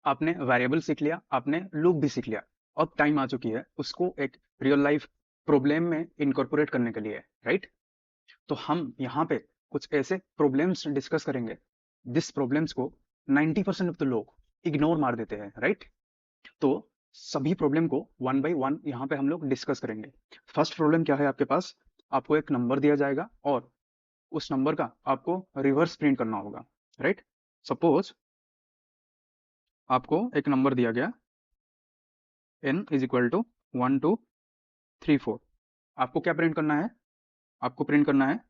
आपने वेरिएबल सीख लिया, आपने लूप भी सीख लिया। अब टाइम आ चुकी है उसको एक रियल लाइफ प्रॉब्लम में इनकॉर्पोरेट करने के लिए, राइट? तो हम यहाँ पे कुछ ऐसे प्रॉब्लम्स डिस्कस करेंगे जिस प्रॉब्लम्स को 90% ऑफ द लोग इग्नोर मार देते हैं, राइट? तो सभी प्रॉब्लम को वन बाय वन यहाँ पे हम लोग डिस्कस करेंगे। फर्स्ट प्रॉब्लम क्या है आपके पास? आपको एक नंबर दिया जाएगा और उस नंबर का आपको रिवर्स प्रिंट करना होगा, राइट? सपोज आपको एक नंबर दिया गया n इज इक्वल टू 1 2 3 4। आपको क्या प्रिंट करना है? आपको प्रिंट करना है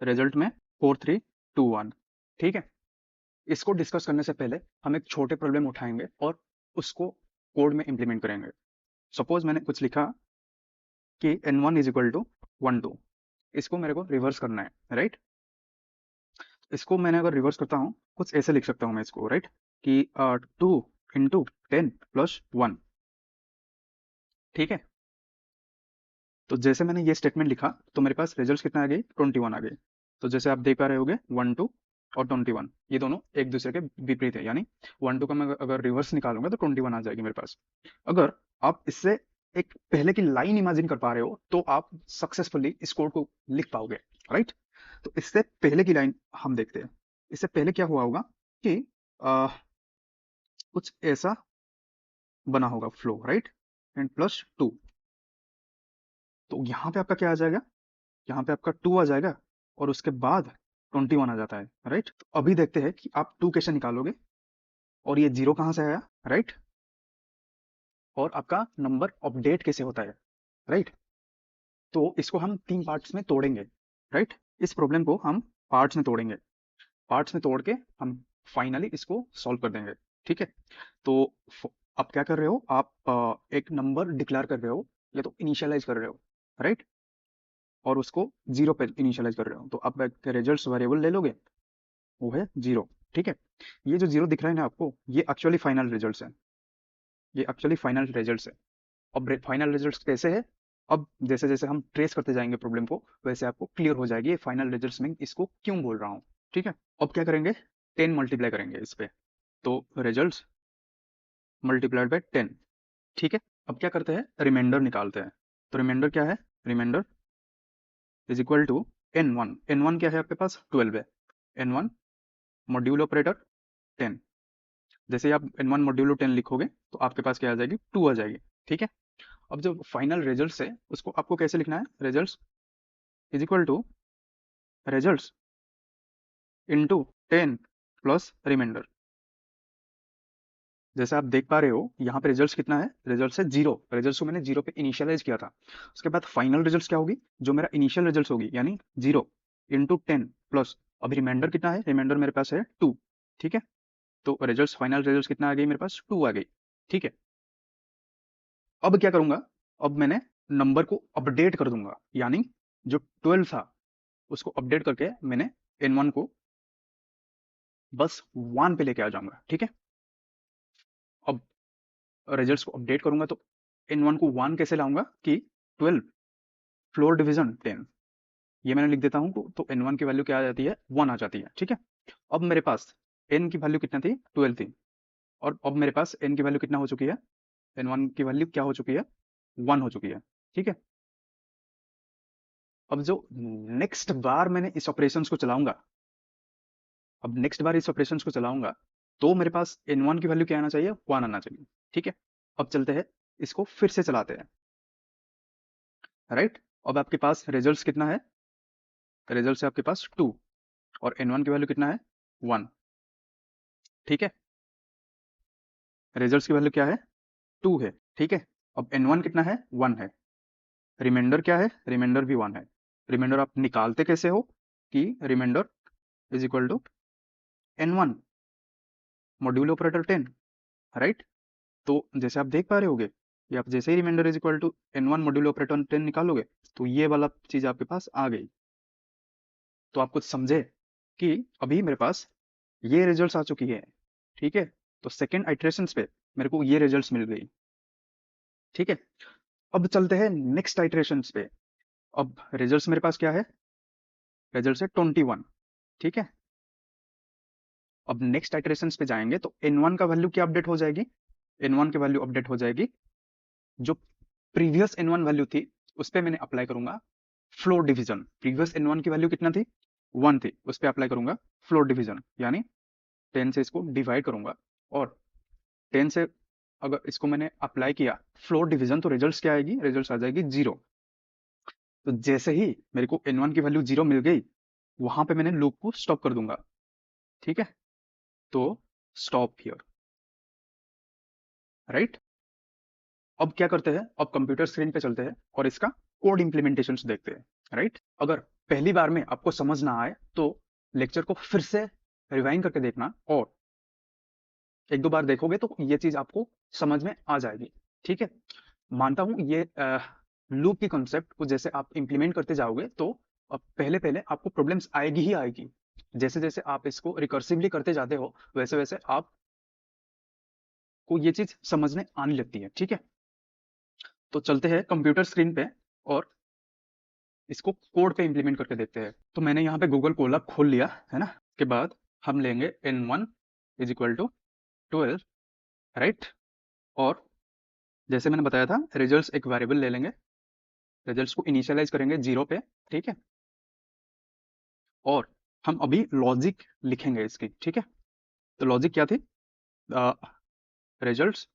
रिजल्ट में 4 3 2 1। ठीक है, इसको डिस्कस करने से पहले हम एक छोटे प्रॉब्लम उठाएंगे और उसको कोड में इंप्लीमेंट करेंगे। सपोज मैंने कुछ लिखा कि n1 इज इक्वल टू 1 2। इसको मेरे को रिवर्स करना है, राइट? इसको मैंने अगर रिवर्स करता हूँ कुछ ऐसे लिख सकता हूँ मैं इसको, राइट? कि 2 × 10 + 1। ठीक है, तो जैसे मैंने ये स्टेटमेंट लिखा तो मेरे पास रिजल्ट कितना आ गई? 21 आ गई। तो जैसे आप देख पा रहे होगे 1 2 और 21 ये दोनों एक दूसरे के विपरीत है, यानी 1 2 का मैं अगर रिवर्स निकालूंगा तो 21 आ जाएगी मेरे पास। अगर आप इससे एक पहले की लाइन इमेजिन कर पा रहे हो तो आप सक्सेसफुली इस कोड को लिख पाओगे, राइट? तो इससे पहले की लाइन हम देखते हैं। इससे पहले क्या हुआ होगा कि आ, कुछ ऐसा बना होगा फ्लो, राइट? एंड +2। तो यहाँ पे आपका क्या आ जाएगा? यहाँ पे आपका 2 आ जाएगा और उसके बाद 21 आ जाता है, राइट? तो अभी देखते हैं कि आप 2 कैसे निकालोगे और ये 0 कहाँ से आया, राइट? और आपका नंबर अपडेट कैसे होता है, राइट? तो इसको हम 3 पार्ट्स में तोड़ेंगे, राइट? इस प्रॉब्लम को हम पार्ट्स में तोड़ेंगे। पार्ट्स में तोड़ के हम फाइनली इसको सॉल्व कर देंगे, ठीक है? तो आप क्या कर रहे हो? आप एक नंबर डिक्लेयर कर रहे हो या तो इनिशियलाइज कर रहे हो, राइट? और उसको 0 पे इनिशियलाइज कर रहे हो। तो आप एक रिजल्ट वेरिएबल ले लोगे, वो है 0। ठीक है, ये जो 0 दिख रहा है ना आपको, ये एक्चुअली फाइनल रिजल्ट्स है। ये एक्चुअली फाइनल रिजल्ट्स है। अब फाइनल रिजल्ट्स कैसे है? अब जैसे जैसे हम ट्रेस करते जाएंगे प्रॉब्लम को वैसे आपको क्लियर हो जाएगी ये फाइनल रिजल्ट्स में इसको क्यों बोल रहा हूँ। ठीक है, अब क्या करेंगे? 10 मल्टीप्लाई करेंगे इस पे, तो रिजल्ट्स मल्टीप्लाइड बाय 10। ठीक है, अब क्या करते हैं? रिमाइंडर निकालते हैं। तो रिमाइंडर क्या है? Reminder is equal to n1। n1 क्या है आपके पास? 12 है। n1 module operator 10। जैसे ही आप n1 मॉड्यूलो 10 लिखोगे तो आपके पास क्या आ जाएगी? 2 आ जाएगी। ठीक है, अब जो फाइनल रिजल्ट्स है उसको आपको कैसे लिखना है? Results is equal to results into 10 plus remainder. जैसे आप देख पा रहे हो यहाँ पे रिजल्ट्स कितना है? रिजल्ट्स है 0। रिजल्ट्स को मैंने 0 पे इनिशियलाइज किया था। उसके बाद फाइनल रिजल्ट्स क्या होगी? जो मेरा इनिशियल रिजल्ट्स होगी, यानी 0 इंटू 10 प्लस अभी रिमाइंडर कितना है? रिमाइंडर मेरे पास है 2। ठीक है, तो रिजल्ट्स फाइनल रिजल्ट्स कितना आ गई मेरे पास? 2 आ गई। ठीक है, अब क्या करूंगा? अब मैंने नंबर को अपडेट कर दूंगा, यानी जो 12 था उसको अपडेट करके मैंने n1 को बस 1 पे लेके आ जाऊंगा। ठीक है, अब रिजल्ट्स को अपडेट करूंगा तो n1 को 1 कैसे लाऊंगा? कि 12 फ्लोर डिवीजन 10, ये मैंने लिख देता हूँ। तो n1 की वैल्यू क्या आ जाती है? 1 आ जाती है। ठीक है, अब मेरे पास n की वैल्यू कितना थी? 12 थी। और अब मेरे पास n की वैल्यू कितना हो चुकी है? n1 की वैल्यू क्या हो चुकी है? 1 हो चुकी है। ठीक है, अब जो नेक्स्ट बार मैंने इस ऑपरेशंस को चलाऊंगा, अब नेक्स्ट बार इस ऑपरेशंस को चलाऊंगा तो मेरे पास n1 की वैल्यू क्या आना चाहिए? 1 आना चाहिए। ठीक है, अब चलते हैं इसको फिर से चलाते हैं, राइट? अब आपके पास रिजल्ट्स कितना है? रिजल्ट है आपके पास 2 और n1 की वैल्यू कितना है? 1। ठीक है, रिजल्ट्स की वैल्यू क्या है? 2 है। ठीक है, अब n1 कितना है? 1 है। रिमाइंडर क्या है? रिमाइंडर भी 1 है। रिमाइंडर आप निकालते कैसे हो? कि remainder is equal to n1 module operator 10, right? तो जैसे आप देख पा रहे होगे कि आप जैसे ही remainder is equal to n1 module operator 10 निकालोगे तो ये वाला चीज आपके पास आ गई। तो आप कुछ समझे कि अभी मेरे पास ये रिजल्ट्स आ चुकी है। ठीक है, तो सेकेंड आइट्रेशंस पे मेरे को ये रिजल्ट्स मिल गई। ठीक है, अब चलते हैं नेक्स्ट आइट्रेशंस पे। अब रिजल्ट्स मेरे पास क्या है? रिजल्ट्स है 21। ठीक है, अब नेक्स्ट आइटरेशंस पे जाएंगे तो n1 का वैल्यू क्या अपडेट हो जाएगी, n1 की वैल्यू अपडेट हो जाएगी जो प्रीवियस n1 वैल्यू थी उस पर मैंने अप्लाई करूंगा फ्लोर डिवीजन। प्रीवियस n1 की वैल्यू कितना थी, 1 थी, उस पर अप्लाई करूंगा फ्लोर डिवीजन, यानी 10 से इसको डिवाइड करूंगा और 10 से अगर इसको मैंने अप्लाई किया फ्लोर डिवीजन तो रिजल्ट क्या आएगी, रिजल्ट आ जाएगी 0। तो जैसे ही मेरे को n1 की वैल्यू 0 मिल गई वहां पे मैंने लूप को स्टॉप कर दूंगा, ठीक है। तो स्टॉप हियर, राइट। अब क्या करते हैं, अब कंप्यूटर स्क्रीन पे चलते हैं और इसका कोड इंप्लीमेंटेशन देखते हैं, राइट। अगर पहली बार में आपको समझ ना आए तो लेक्चर को फिर से रिवाइंड करके देखना और एक दो बार देखोगे तो ये चीज आपको समझ में आ जाएगी, ठीक है। मानता हूं ये लूप की कॉन्सेप्ट को जैसे आप इंप्लीमेंट करते जाओगे तो पहले पहले आपको प्रॉब्लम्स आएगी ही आएगी। जैसे जैसे आप इसको रिकर्सिवली करते जाते हो वैसे वैसे आपको ये चीज समझने आने लगती है, ठीक है। तो चलते हैं कंप्यूटर स्क्रीन पे और इसको कोड पे इंप्लीमेंट करके देखते हैं। तो मैंने यहाँ पे गूगल कोलैब खोल लिया है ना, के बाद हम लेंगे n1 is equal to 12, right. और जैसे मैंने बताया था रिजल्ट्स एक वेरिएबल ले लेंगे, रिजल्ट्स को इनिशियलाइज करेंगे 0 पे, ठीक है। और हम अभी लॉजिक लिखेंगे इसकी, ठीक है। तो लॉजिक क्या थी, रिजल्ट्स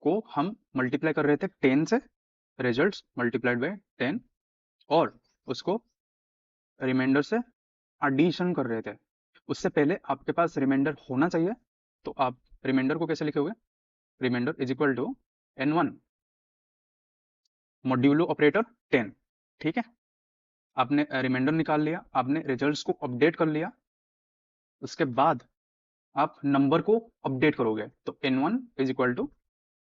को हम मल्टीप्लाई कर रहे थे 10 से, रिजल्ट्स मल्टीप्लाइड बाय 10, और उसको रिमाइंडर से एडिशन कर रहे थे। उससे पहले आपके पास रिमाइंडर होना चाहिए, तो आप रिमाइंडर को कैसे लिखोगे, remainder is equal to n1 modulo operator 10, ठीक है। आपने रिमाइंडर निकाल लिया, आपने रिजल्ट्स को अपडेट कर लिया, उसके बाद आप नंबर को अपडेट करोगे तो n1 is equal to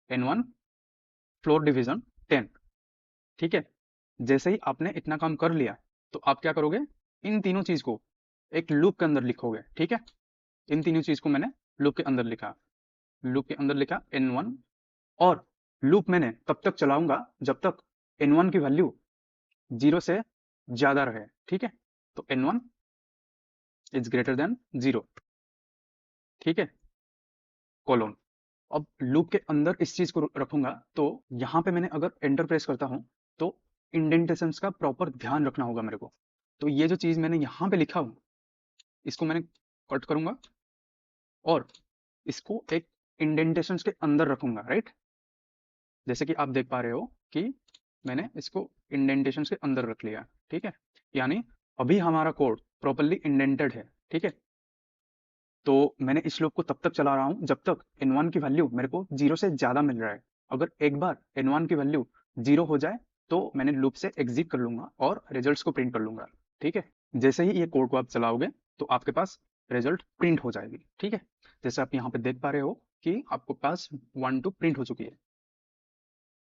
n1 floor division 10, ठीक है। जैसे ही आपने इतना काम कर लिया तो आप क्या करोगे, इन तीनों चीज को एक लूप के अंदर लिखोगे, ठीक है। इन तीनों चीज को मैंने लूप के अंदर लिखा, लूप के अंदर लिखा n1, और लूप मैंने तब तक चलाऊंगा जब तक n1 की वैल्यू 0 से ज्यादा रहे, ठीक है। तो n1 इज ग्रेटर देन 0, ठीक है, कोलोन। अब लूप के अंदर इस चीज को रखूंगा तो यहाँ पे मैंने अगर एंटर प्रेस करता हूं तो इंडेंटेशंस का प्रॉपर ध्यान रखना होगा मेरे को। तो ये जो चीज मैंने यहाँ पे लिखा हूं इसको मैंने कट करूंगा और इसको एक इंडेंटेशंस के अंदर रखूंगा, राइट। जैसे कि आप देख पा रहे हो कि मैंने इसको इंडेंटेशंस के अंदर रख लिया, ठीक है। यानी अभी हमारा कोड प्रॉपरली इंडेंटेड है, ठीक है। तो मैंने इस लूप को तब तक चला रहा हूं जब तक n1 की वैल्यू मेरे को 0 से ज्यादा मिल रहा है। अगर एक बार n1 की वैल्यू 0 हो जाए तो मैंने लूप से एग्जिट कर लूंगा और रिजल्ट्स को प्रिंट कर लूंगा, ठीक है। जैसे ही ये कोड को आप चलाओगे तो आपके पास रिजल्ट प्रिंट हो जाएगी, ठीक है। जैसे आप यहाँ पे देख पा रहे हो कि आपके पास 1 2 प्रिंट हो चुकी है।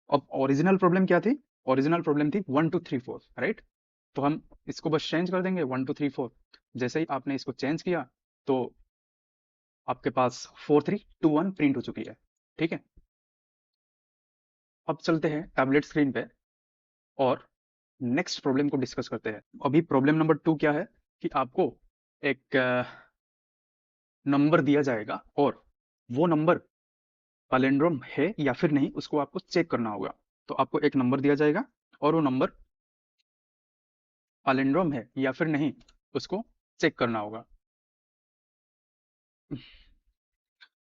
अब ओरिजिनल प्रॉब्लम क्या थी, ओरिजिनल प्रॉब्लम थी 1 2 3 4, राइट। तो हम इसको बस चेंज कर देंगे 1 2 3 4। जैसे ही आपने इसको चेंज किया तो आपके पास 4 3 2 1 प्रिंट हो चुकी है, ठीक है। अब चलते हैं टैबलेट स्क्रीन पे और नेक्स्ट प्रॉब्लम को डिस्कस करते हैं। अभी प्रॉब्लम नंबर 2 क्या है कि आपको एक नंबर दिया जाएगा और वो नंबर पैलिंड्रोम है या फिर नहीं उसको आपको चेक करना होगा। तो आपको एक नंबर दिया जाएगा और वो नंबर पैलिंड्रोम है या फिर नहीं उसको चेक करना होगा।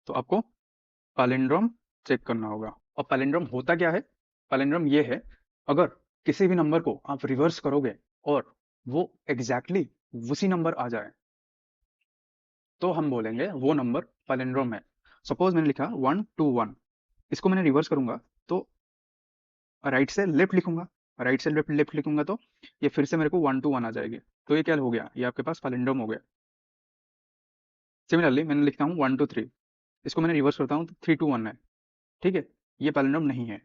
तो आपको पैलिंड्रोम चेक करना होगा। और पैलिंड्रोम होता क्या है, पैलिंड्रोम ये है अगर किसी भी नंबर को आप रिवर्स करोगे और वो एग्जैक्टली उसी नंबर आ जाए तो हम बोलेंगे वो नंबर पैलिंड्रोम है। सपोज मैंने लिखा 1 2 1, इसको मैंने रिवर्स करूंगा तो राइट से लेफ्ट लिखूंगा, राइट से लेफ्ट लेफ्ट लिखूंगा तो ये फिर से मेरे को 1 2 1 आ जाएगी। तो ये क्या हो गया, ये आपके पास पैलिंड्रोम हो गया। सिमिलरली मैंने लिखता हूँ 1 2 3, इसको मैंने रिवर्स करता हूँ तो 3 2 1 है, ठीक है। ये पैलिंड्रोम नहीं है,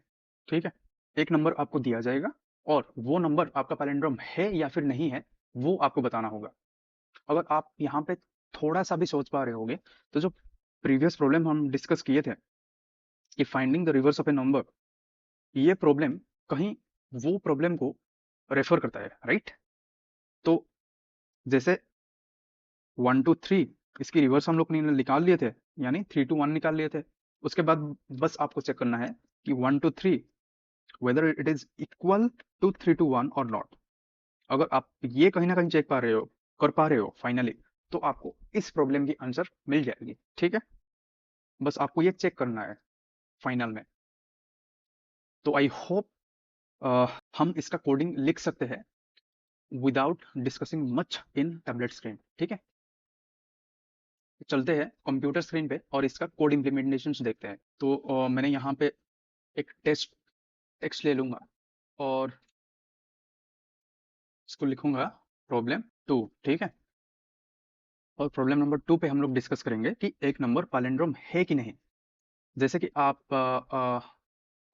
ठीक है। एक नंबर आपको दिया जाएगा और वो नंबर आपका पैलिंड्रोम है या फिर नहीं है वो आपको बताना होगा। अगर आप यहाँ पे थोड़ा सा भी सोच पा रहे होगे तो जो प्रीवियस प्रॉब्लम हम डिस्कस किए थे कि finding the reverse of A number, ये प्रॉब्लम कहीं वो प्रॉब्लम को रेफर करता है, राइट। तो जैसे 1 2 3 इसकी रिवर्स हम लोग ने निकाल लिए थे, यानी 3 to 1 निकाल लिए थे। उसके बाद बस आपको चेक करना है कि 1 to 3 whether it is equal to 3 to 1 or not। अगर आप ये कहीं ना कहीं चेक कर पा रहे हो फाइनली, तो आपको इस प्रॉब्लम की आंसर मिल जाएगी। ठीक है, बस आपको ये चेक करना है फाइनल में। तो आई होप हम इसका कोडिंग लिख सकते हैं without discussing much in tablet screen. ठीक है, चलते हैं कंप्यूटर स्क्रीन पे और इसका कोड इम्प्लीमेंटेशन देखते हैं। तो मैंने यहाँ पे एक टेक्स्ट ले लूंगा और इसको लिखूंगा प्रॉब्लम 2। ठीक है, और प्रॉब्लम नंबर 2 पे हम लोग डिस्कस करेंगे कि एक नंबर पैलिंड्रोम है कि नहीं। जैसे कि आप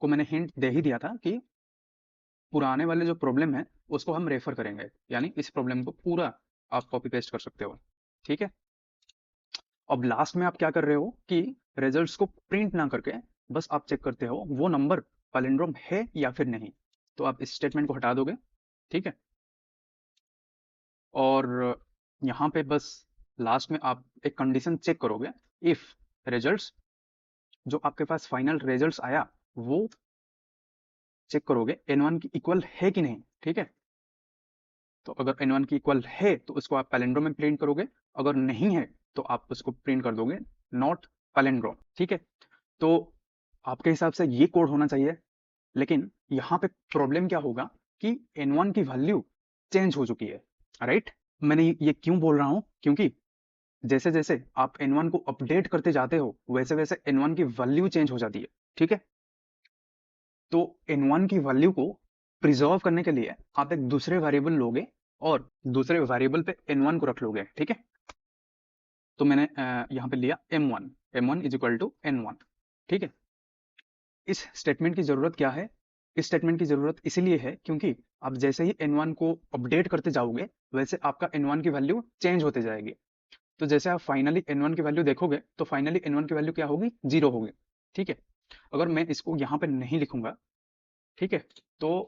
को मैंने हिंट दे ही दिया था कि पुराने वाले जो प्रॉब्लम है उसको हम रेफर करेंगे, यानी इस प्रॉब्लम को पूरा आप कॉपी पेस्ट कर सकते हो। ठीक है, अब लास्ट में आप क्या कर रहे हो कि रिजल्ट्स को प्रिंट ना करके बस आप चेक करते हो वो नंबर पैलिंड्रोम है या फिर नहीं। तो आप इस स्टेटमेंट को हटा दोगे। ठीक है, और यहाँ पे बस लास्ट में आप एक कंडीशन चेक करोगे, इफ रिजल्ट्स जो आपके पास फाइनल रिजल्ट्स आया वो चेक करोगे n1 की इक्वल है कि नहीं। ठीक है, तो अगर n1 की इक्वल है तो उसको आप पैलिंड्रोम में प्रिंट करोगे, अगर नहीं है तो आप उसको प्रिंट कर दोगे नॉट पैलिंड्रोम। ठीक है, तो आपके हिसाब से ये कोड होना चाहिए, लेकिन यहाँ पे प्रॉब्लम क्या होगा कि n1 की वैल्यू चेंज हो चुकी है। राइट, मैंने ये क्यों बोल रहा हूँ, क्योंकि जैसे जैसे आप n1 को अपडेट करते जाते हो वैसे वैसे n1 की वैल्यू चेंज हो जाती है। ठीक है, तो n1 की वैल्यू को प्रिजर्व करने के लिए आप एक दूसरे वेरिएबल लोगे और दूसरे वेरिएबल पे n1 को रख लोगे। ठीक है, तो मैंने यहाँ पे लिया m1, m1 is equal to n1। ठीक है, इस स्टेटमेंट की जरूरत क्या है, इस स्टेटमेंट की जरूरत इसीलिए है क्योंकि आप जैसे ही n1 को अपडेट करते जाओगे वैसे आपका n1 की वैल्यू चेंज होते जाएगी। तो जैसे आप फाइनली n1 की वैल्यू देखोगे तो फाइनली n1 की वैल्यू क्या होगी, 0 होगी। ठीक है, अगर मैं इसको यहाँ पे नहीं लिखूंगा, ठीक है, तो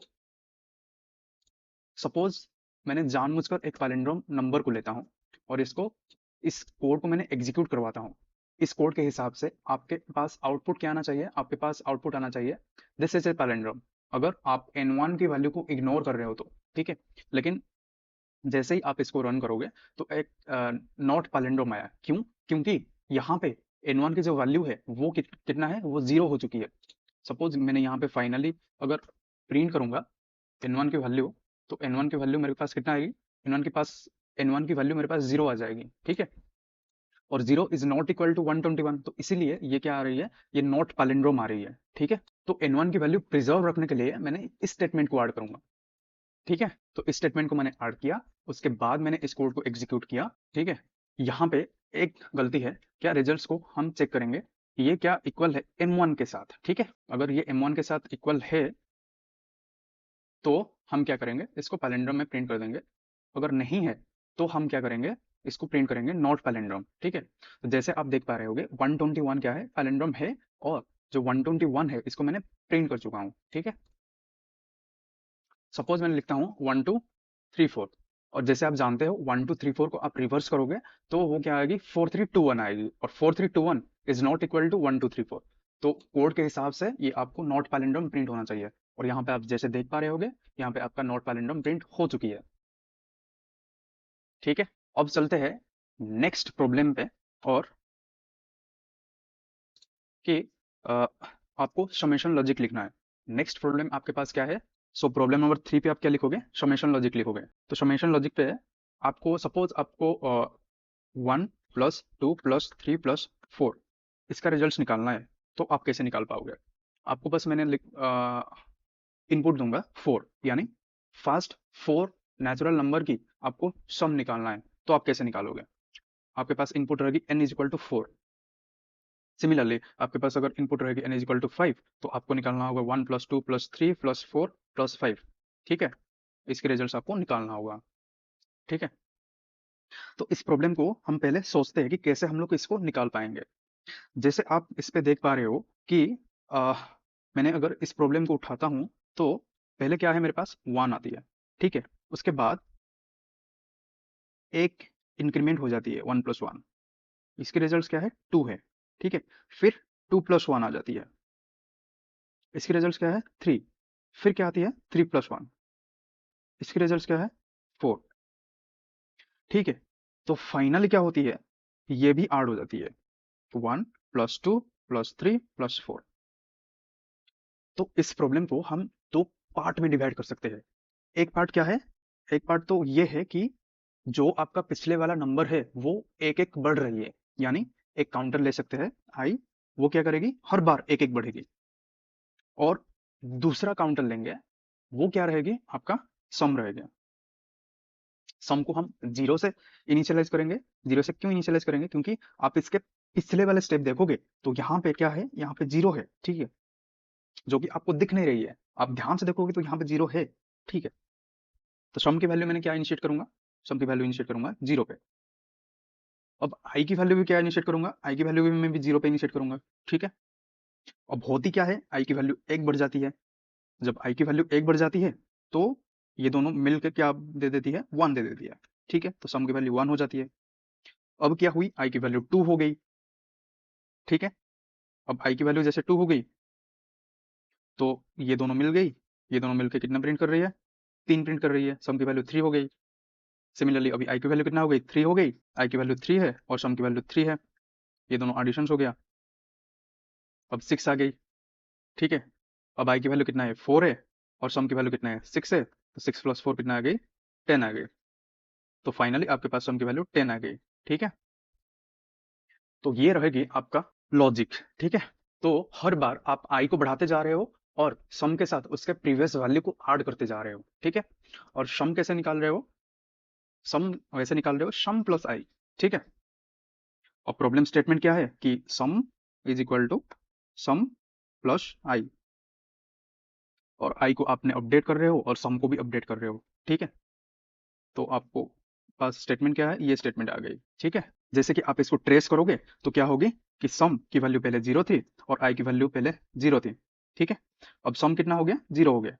सपोज मैंने जानबूझकर एक पैलिंड्रोम नंबर को लेता हूँ और इस कोड को मैंने एग्जीक्यूट करवाता हूँ। इस कोड के हिसाब से आपके पास आउटपुट क्या आना चाहिए, आपके पास आउटपुट आना चाहिए दिस इज ए पैलिंड्रोम, अगर आप n1 की वैल्यू को इग्नोर कर रहे हो तो। ठीक है, लेकिन जैसे ही आप इसको रन करोगे तो एक नॉट पैलिंड्रोम आया। क्यों, क्योंकि यहाँ पे n1 की जो वैल्यू है वो कितना है, वो 0 हो चुकी है। सपोज मैंने यहाँ पे फाइनली अगर प्रिंट करूंगा n1 की वैल्यू, तो n1 की वैल्यू मेरे पास कितना आएगी, n1 के पास n1 की वैल्यू मेरे पास 0 आ जाएगी। ठीक है, और 0 इज नॉट इक्वल टू 121, तो इसीलिए ये क्या आ रही है, ये नॉट पैलिंड्रोम आ रही है। ठीक है, तो n1 की वैल्यू प्रिजर्व रखने के लिए मैंने इस स्टेटमेंट को ऐड करूंगा। ठीक है, तो इस स्टेटमेंट को मैंने ऐड किया, उसके बाद मैंने इस कोड को एग्जीक्यूट किया। ठीक है, यहाँ पे एक गलती है, क्या रिजल्ट्स को हम चेक करेंगे ये क्या इक्वल है m1 के साथ। ठीक है, अगर ये m1 के साथ इक्वल है तो हम क्या करेंगे, इसको पैलिंड्रोम में प्रिंट कर देंगे। अगर नहीं है तो हम क्या करेंगे, इसको प्रिंट करेंगे नॉट पैलिंड्रोम। ठीक है, तो जैसे आप देख पा रहे होगे 121 क्या है, पैलिंड्रोम है, और जो 121 है इसको मैंने प्रिंट कर चुका हूँ। ठीक है, सपोज मैंने लिखता हूँ 1234, और जैसे आप जानते हो 1234 को आप रिवर्स करोगे तो वो क्या आएगी, 4321 आएगी, और 4321 इज नॉट इक्वल टू 1234। तो कोड के हिसाब से ये आपको नॉट पैलिंड्रोम प्रिंट होना चाहिए, और यहाँ पे आप जैसे देख पा रहे होगे यहाँ पे आपका नॉट पैलिंड्रोम प्रिंट हो चुकी है। ठीक है, अब चलते हैं नेक्स्ट प्रॉब्लम पे, और कि आपको समेशन लॉजिक लिखना है। नेक्स्ट प्रॉब्लम आपके पास क्या है, सो प्रॉब्लम नंबर 3 पे आप क्या लिखोगे, समेशन लॉजिक लिखोगे। तो समेशन लॉजिक पे आपको सपोज आपको 1 + 2 + 3 + 4 इसका रिजल्ट निकालना है, तो आप कैसे निकाल पाओगे। आपको बस मैंने इनपुट दूंगा 4, यानी फर्स्ट 4 नेचुरल नंबर की आपको सम निकालना है, तो आप कैसे निकालोगे। आपके पास इनपुट रहेगी n is equal to 4। Similarly आपके पास अगर इनपुट रहेगी n इज इक्वल टू 5, तो आपको निकालना होगा 1 + 2 + 3 + 4 + 5। ठीक है, इसके रिजल्ट आपको निकालना होगा। ठीक है, तो इस प्रॉब्लम को हम पहले सोचते हैं कि कैसे हम लोग इसको निकाल पाएंगे। जैसे आप इस पे देख पा रहे हो कि आ, मैंने अगर इस प्रॉब्लम को उठाता हूँ तो पहले क्या है, मेरे पास 1 आती है। ठीक है, उसके बाद एक इंक्रीमेंट हो जाती है 1 + 1, इसकी रिजल्ट क्या है 2 है, ठीक है। फिर 2 + 1 आ जाती है, इसकी रिजल्ट क्या है 3, फिर क्या आती है 3 + 1, इसकी रिजल्ट क्या है 4, ठीक है। तो फाइनली क्या होती है, ये भी ऐड हो जाती है 1 + 2 + 3 + 4। तो इस प्रॉब्लम को हम दो पार्ट में डिवाइड कर सकते हैं। एक पार्ट क्या है, एक पार्ट तो ये है कि जो आपका पिछले वाला नंबर है वो एक एक बढ़ रही है, यानी एक काउंटर ले सकते हैं आई, वो क्या करेगी हर बार एक एक बढ़ेगी। और दूसरा काउंटर लेंगे, वो क्या रहेगी आपका सम रहेगा। सम को हम जीरो से इनिशियलाइज करेंगे। जीरो से क्यों इनिशियलाइज करेंगे, क्योंकि आप इसके पिछले वाले स्टेप देखोगे तो यहाँ पे क्या है, यहाँ पे जीरो है, ठीक है, जो कि आपको दिख नहीं रही है। आप ध्यान से देखोगे तो यहाँ पे जीरो है, ठीक है। तो सम की वैल्यू मैंने क्या इनिशिएट करूंगा, सम की वैल्यू इनिशिएट करूंगा जीरो पे। अब आई की वैल्यू भी क्या इनिशिएट करूंगा, आई की वैल्यू भी मैं भी जीरो पे इनिशिएट करूंगा, ठीक है। अब होती क्या है, आई की वैल्यू एक बढ़ जाती है। जब आई की वैल्यू एक बढ़ जाती है तो ये दोनों मिलकर क्या दे देती है, वन दे देती है, ठीक है। तो सम की वैल्यू वन हो जाती है। अब क्या हुई, आई की वैल्यू टू हो गई, ठीक है। अब आई की वैल्यू जैसे टू हो गई तो ये दोनों मिल गई, ये दोनों मिलकर कितना प्रिंट कर रही है, तीन प्रिंट कर रही है, सम की वैल्यू थ्री हो गई। सिमिलरली अभी आई की वैल्यू कितना हो गई, थ्री हो गई, आई की वैल्यू थ्री है और सम की वैल्यू थ्री है, ये दोनों एडिशन हो गया, अब सिक्स आ गई, ठीक है। अब आई की वैल्यू कितना है, फोर है और सम की वैल्यू कितना है, सिक्स है, तो सिक्स प्लस फोर कितना आ गई, टेन आ गई। तो फाइनली आपके पास सम की वैल्यू टेन आ गई, ठीक है। तो ये रहेगी आपका लॉजिक, ठीक है। तो हर बार आप आई को बढ़ाते जा रहे हो और सम के साथ उसके प्रीवियस वैल्यू को ऐड करते जा रहे हो, ठीक है। और सम कैसे निकाल रहे हो, सम वैसे निकाल रहे हो सम प्लस आई, ठीक है। और प्रॉब्लम स्टेटमेंट क्या है कि sum is equal to sum plus i, और आई को आपने अपडेट कर रहे हो और सम को भी अपडेट कर रहे हो, ठीक है। तो आपको पास स्टेटमेंट क्या है, ये स्टेटमेंट आ गई, ठीक है। जैसे कि आप इसको ट्रेस करोगे तो क्या होगी कि सम की वैल्यू पहले जीरो थी और आई की वैल्यू पहले जीरो थी, ठीक है। अब सम कितना हो गया, जीरो हो गया।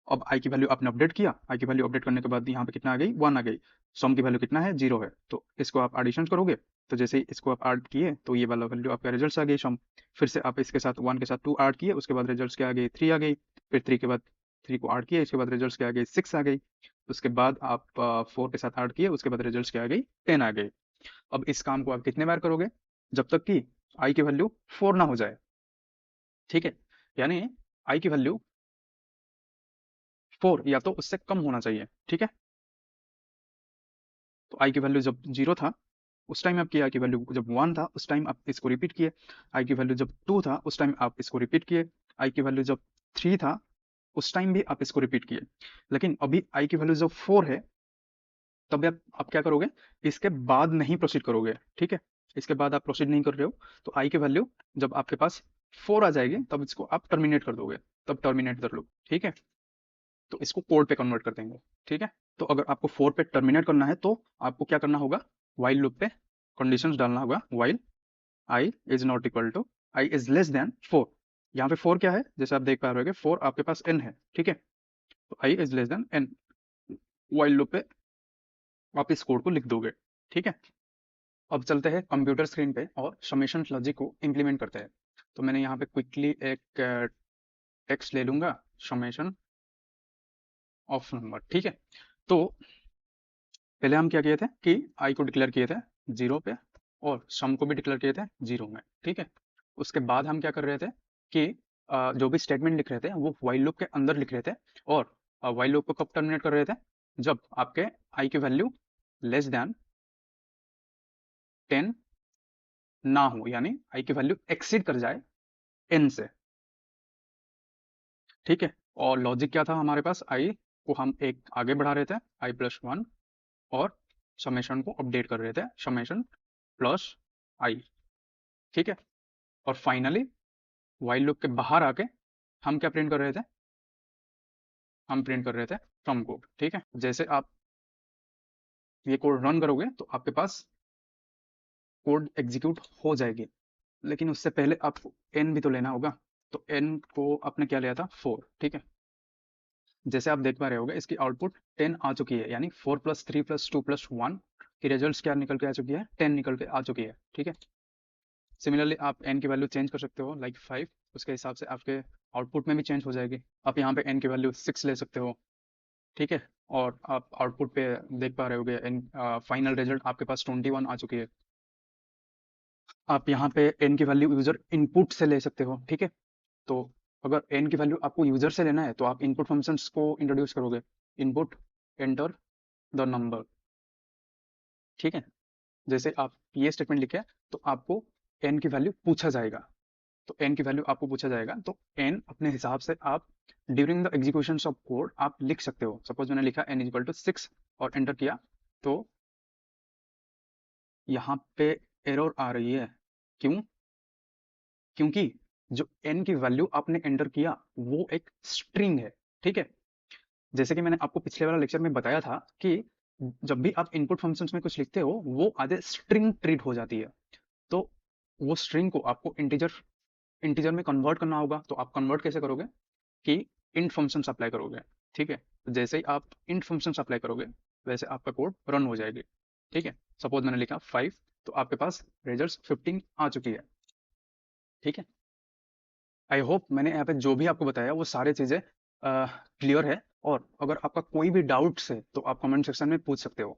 अब आई की वैल्यू आपने अपडेट किया, आई की वैल्यू अपडेट करने के बाद यहाँ पे कितना आ गई, वन आ गई। सम की वैल्यू कितना है, जीरो है, तो इसको आप एडिशन करोगे, तो जैसे ही इसको आप ऐड किए तो ये वाला वैल्यू आपका रिजल्ट आ गई सम। फिर से आप इसके साथ वन के साथ टू ऐड किए, उसके बाद रिजल्ट क्या आ गई, थ्री आ गई। फिर थ्री के बाद थ्री को ऐड किए, इसके बाद रिजल्ट क्या आ गई, सिक्स आ गई। उसके बाद आप फोर के साथ ऐड किए, उसके बाद रिजल्ट क्या आ गई, टेन आ गई। अब इस काम को आप कितने बार करोगे, जब तक कि आई की वैल्यू फोर ना हो जाए, ठीक है। यानी आई की वैल्यू फोर या तो उससे कम होना चाहिए, ठीक है। तो आई की वैल्यू जब जीरो था उस टाइम आप किए, आई की वैल्यू जब वन था उस टाइम आप इसको रिपीट किए, आई की वैल्यू जब टू था उस टाइम आप इसको रिपीट किए, आई की वैल्यू जब थ्री था उस टाइम भी आप इसको रिपीट किए। लेकिन अभी आई की वैल्यू जब फोर है तब आप क्या करोगे, इसके बाद नहीं प्रोसीड करोगे, ठीक है। इसके बाद आप प्रोसीड नहीं कर रहे हो, तो आई की वैल्यू जब आपके पास फोर आ जाएगी तब इसको आप टर्मिनेट कर दोगे, तब टर्मिनेट कर लो, ठीक है। तो इसको कोड पे कन्वर्ट कर देंगे, ठीक है। तो अगर आपको फोर पे टर्मिनेट करना है तो आपको क्या करना होगा, वाइल लूप पे कंडीशंस डालना होगा, while i is not equal to i is less than four. यहाँ पे फोर क्या है, जैसे आप देख पा रहे हो, फोर आपके पास एन है, ठीक है। तो i is less than n, while loop पे आप इस कोड को लिख दोगे, ठीक है। अब चलते हैं कंप्यूटर स्क्रीन पे और समेशन लॉजिक को इम्प्लीमेंट करते हैं। तो मैंने यहाँ पे क्विकली एक टेक्स्ट ले लूंगा, समेशन ऑफ नंबर, ठीक है। तो पहले हम क्या किए थे कि आई को डिक्लेयर किए थे जीरो पे और सम को भी डिक्लेयर किए थे जीरो में, ठीक है। उसके बाद हम क्या कर रहे थे कि जो भी स्टेटमेंट लिख रहे थे वो वाइल लूप के अंदर लिख रहे थे, और वाइल लूप को कब टर्मिनेट कर रहे थे, जब आपके आई की वैल्यू लेस देन टेन ना हो, यानी आई की वैल्यू एक्सीड कर जाए एन से, ठीक है। और लॉजिक क्या था हमारे पास, आई को हम एक आगे बढ़ा रहे थे, आई प्लस वन, और समेशन को अपडेट कर रहे थे, समेशन प्लस आई, ठीक है। और फाइनली वाइल लूप के बाहर आके हम क्या प्रिंट कर रहे थे, हम प्रिंट कर रहे थे सम को, ठीक है। जैसे आप ये कोड रन करोगे तो आपके पास कोड एग्जीक्यूट हो जाएगी, लेकिन उससे पहले आपको एन भी तो लेना होगा। तो एन को आपने क्या लिया था, फोर, ठीक है। जैसे आप देख पा रहे होगे इसकी आउटपुट टेन आ चुकी है, यानी four plus three plus two plus one कि रिजल्ट्स क्या निकल के आ चुकी है, 10 निकल के आ चुकी है। ठीक है, सिमिलरली आप n की वैल्यू चेंज कर सकते हो लाइक 5, उसके हिसाब से आपके आउटपुट में भी चेंज हो जाएगी। आप यहाँ पे n की वैल्यू 6 ले सकते हो। ठीक है, और आप आउटपुट पे देख पा रहे होगे फाइनल रिजल्ट आपके पास 21 आ चुकी है। आप यहाँ पे n की वैल्यू यूजर इनपुट से ले सकते हो। ठीक है, तो अगर n की वैल्यू आपको यूजर से लेना है तो आप इनपुट फंक्शंस को इंट्रोड्यूस करोगे, इनपुट एंटर द नंबर। ठीक है, जैसे आप ये स्टेटमेंट लिखे तो आपको n की वैल्यू पूछा जाएगा, तो n की वैल्यू आपको पूछा जाएगा, तो n अपने हिसाब से आप during the execution of code आप लिख सकते हो। सपोज मैंने लिखा n इक्वल टू 6 और एंटर किया, तो यहाँ पे एरर आ रही है। क्यों? क्योंकि जो n की वैल्यू आपने एंटर किया वो एक स्ट्रिंग है। ठीक है, जैसे कि मैंने आपको पिछले वाला लेक्चर में बताया था कि जब भी आप इनपुट फंक्शंस में कुछ लिखते हो वो आधे स्ट्रिंग ट्रीट हो जाती है, तो वो स्ट्रिंग को आपको इंटीजर इंटीजर में कन्वर्ट करना होगा। तो आप कन्वर्ट कैसे करोगे कि इंट फंक्शंस अप्लाई करोगे। ठीक है, तो जैसे ही आप इंट फंक्शंस अप्लाई करोगे वैसे आपका कोड रन हो जाएगी। ठीक है, सपोज मैंने लिखा 5, तो आपके पास रिजल्ट 15 आ चुकी है। ठीक है, आई होप मैंने यहाँ पे जो भी आपको बताया वो सारी चीज़ें क्लियर है, और अगर आपका कोई भी डाउट्स है तो आप कमेंट सेक्शन में पूछ सकते हो।